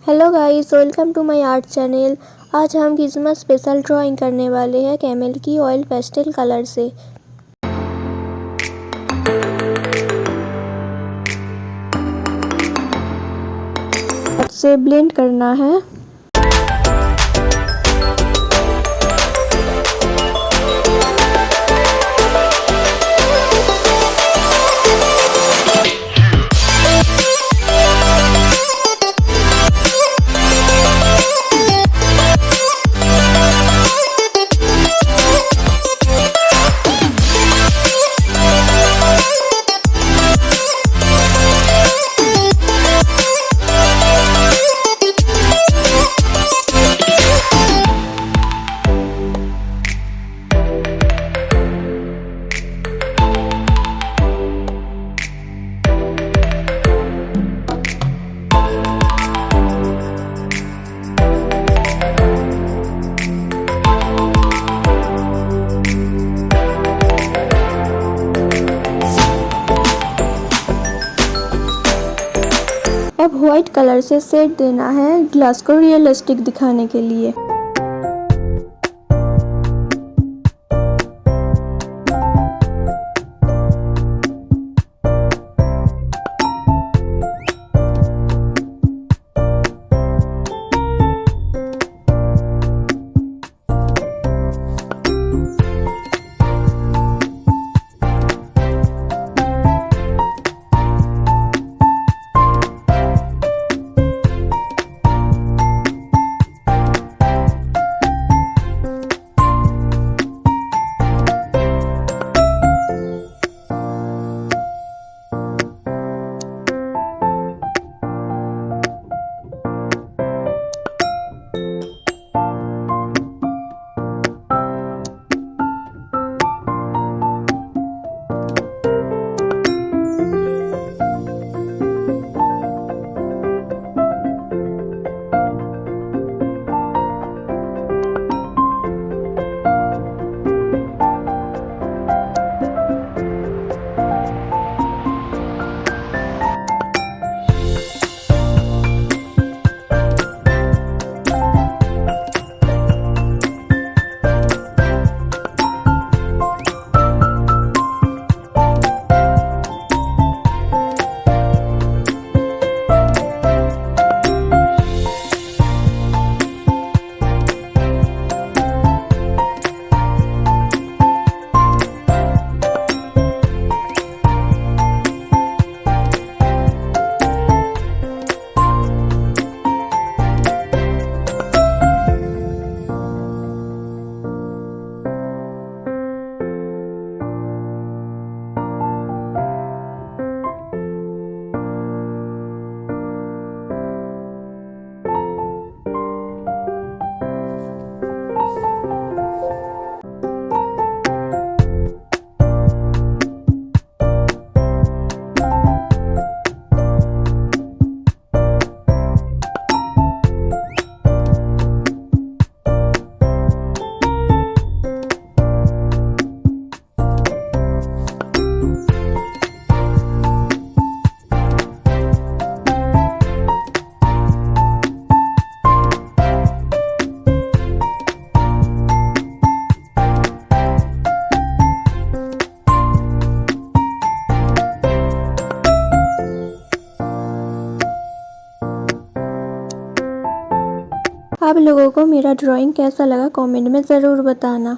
Hello guys, welcome to my art channel. आज हम Christmas special drawing करने वाले हैं कैमल की ऑयल पेस्टल कलर से। हाथ से ब्लेंड करना है। अब व्हाइट कलर से शेड देना है ग्लास को रियलिस्टिक दिखाने के लिए। आप लोगों को मेरा ड्राइंग कैसा लगा कमेंट में ज़रूर बताना।